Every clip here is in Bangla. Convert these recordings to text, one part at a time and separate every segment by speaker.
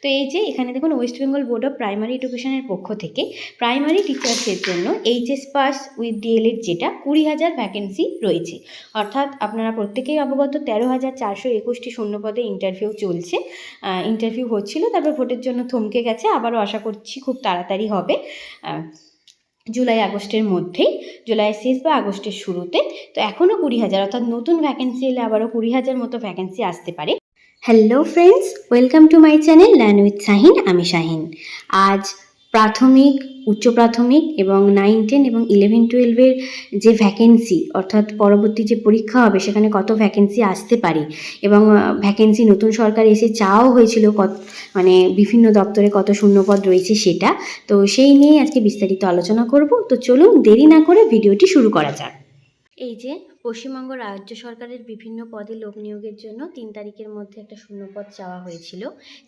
Speaker 1: তো এই যে এখানে দেখুন West Bengal board of primary এডুকেশনের পক্ষ থেকে প্রাইমারি টিচার্সের জন্য এইচএস পাস উইথ ডিএলএড যেটা 20,000 ভ্যাকেন্সি রয়েছে। অর্থাৎ আপনারা প্রত্যেকেই অবগত 13,421টি শূন্যপদে ইন্টারভিউ চলছে। ইন্টারভিউ হচ্ছিল, তারপর ভোটের জন্য থমকে গেছে, আবারও আশা করছি খুব তাড়াতাড়ি হবে, জুলাই আগস্টের মধ্যেই, জুলাইয়ের শেষ বা আগস্টের শুরুতে। তো এখনও 20,000 অর্থাৎ নতুন ভ্যাকেন্সি এলে আবারও 20,000 মতো ভ্যাকেন্সি আসতে পারে। Hello friends, welcome to my channel learn with Shahin. আমি শাহিন। আজ প্রাথমিক, উচ্চ প্রাথমিক এবং 9, 10 এবং 11, 12-এর যে ভ্যাকেন্সি, অর্থাৎ পরবর্তী যে পরীক্ষা হবে সেখানে কত ভ্যাকেন্সি আসতে পারে এবং ভ্যাকেন্সি নতুন সরকার এসে চাওয়াও হয়েছিল মানে বিভিন্ন দপ্তরে কত শূন্যপদ রয়েছে সেটা। তো সেই নিয়ে আজকে বিস্তারিত আলোচনা করব। তো চলুন দেরি না করে ভিডিওটি শুরু করা যাক। এই যে পশ্চিমবঙ্গ রাজ্য সরকারের বিভিন্ন পদে লোক নিয়োগের জন্য 3 তারিখের মধ্যে একটা শূন্যপদ চাওয়া হয়েছিল।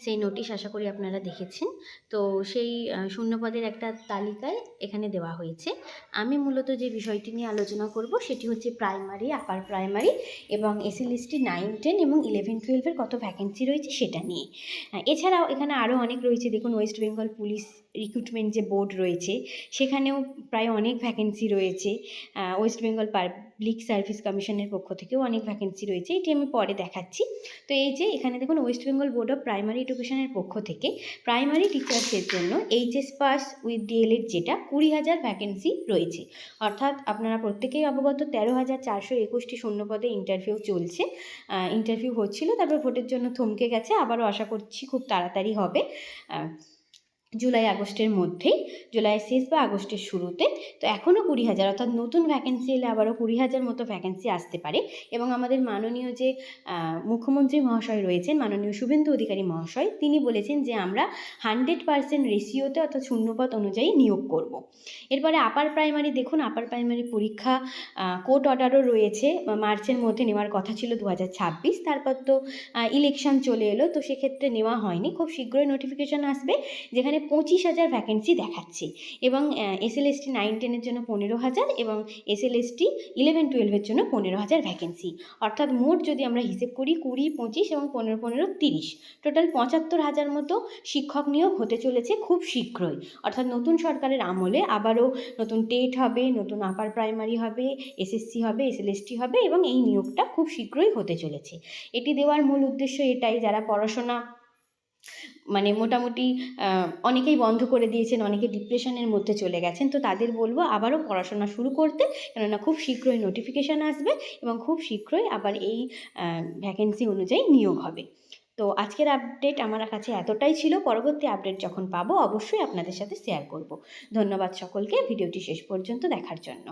Speaker 1: সেই নোটিশ আশা করি আপনারা দেখেছেন। তো সেই শূন্যপদের একটা তালিকায় এখানে দেওয়া হয়েছে। আমি মূলত যে বিষয়টি নিয়ে আলোচনা করব সেটি হচ্ছে প্রাইমারি, আপার প্রাইমারি এবং এসএলএসটি 9, 10 এবং 11, 12-এর কত ভ্যাকেন্সি রয়েছে সেটা নিয়ে। এছাড়াও এখানে আরও অনেক রয়েছে। দেখুন, ওয়েস্ট বেঙ্গল পুলিশ রিক্রুটমেন্ট যে বোর্ড রয়েছে সেখানেও প্রায় অনেক ভ্যাকেন্সি রয়েছে। ওয়েস্ট বেঙ্গল পাবলিক সার্ভিস কমিশনের পক্ষ থেকেও অনেক ভ্যাকেন্সি রয়েছে, এটি আমি পরে দেখাচ্ছি। তো এই যে এখানে দেখুন West Bengal board of primary এডুকেশনের পক্ষ থেকে প্রাইমারি টিচার্সের জন্য এইচএস পাস উইথ ডিএলএড যেটা 20,000 ভ্যাকেন্সি রয়েছে। অর্থাৎ আপনারা প্রত্যেকেই অবগত 13,421টি শূন্যপদে ইন্টারভিউ চলছে। ইন্টারভিউ হচ্ছিল, তারপর ভোটের জন্য থমকে গেছে, আবারও আশা করছি খুব তাড়াতাড়ি হবে, জুলাই আগস্টের মধ্যেই, জুলাইয়ের শেষ বা আগস্টের শুরুতে। তো এখনও 20,000 অর্থাৎ নতুন ভ্যাকেন্সি এলে আবারও 20,000 মতো ভ্যাকেন্সি আসতে পারে। এবং আমাদের মাননীয় যে মুখ্যমন্ত্রী মহাশয় রয়েছেন, মাননীয় শুভেন্দু অধিকারী মহাশয়, তিনি বলেছেন যে আমরা 100% রেশিওতে অর্থাৎ শূন্যপদ অনুযায়ী নিয়োগ করব। এরপরে আপার প্রাইমারি, দেখুন আপার প্রাইমারি পরীক্ষা কোর্ট অর্ডারও রয়েছে, মার্চের মধ্যে নেওয়ার কথা ছিল 2026, তারপর তো ইলেকশন চলে এলো, তো সেক্ষেত্রে নেওয়া হয়নি। খুব শীঘ্রই নোটিফিকেশান আসবে যেখানে 25,000 ভ্যাকেন্সি দেখাচ্ছে। এবং এসএলএসটি 9, 10-এর জন্য 15,000 এবং এসএলএসটি 11, 12-এর জন্য 15,000 ভ্যাকেন্সি। অর্থাৎ মোট যদি আমরা হিসেব করি 20, 25 এবং 15, 15, 30, টোটাল 75,000 মতো শিক্ষক নিয়োগ হতে চলেছে খুব শীঘ্রই। অর্থাৎ নতুন সরকারের আমলে আবারও নতুন টেট হবে, নতুন আপার প্রাইমারি হবে, এসএসসি হবে, এসএলএসটি হবে এবং এই নিয়োগটা খুব শীঘ্রই হতে চলেছে। এটি দেওয়ার মূল উদ্দেশ্য এটাই, যারা পড়াশোনা মানে মোটামুটি অনেকেই বন্ধ করে দিয়েছেন, অনেকে ডিপ্রেশনের মধ্যে চলে গেছেন, তো তাদের বলবো আবারও পড়াশোনা শুরু করতে, কেননা খুব শীঘ্রই নোটিফিকেশান আসবে এবং খুব শীঘ্রই আবার এই ভ্যাকেন্সি অনুযায়ী নিয়োগ হবে। তো আজকের আপডেট আমার কাছে এতটাই ছিল। পরবর্তী আপডেট যখন পাবো অবশ্যই আপনাদের সাথে শেয়ার করব। ধন্যবাদ সকলকে ভিডিওটি শেষ পর্যন্ত দেখার জন্য।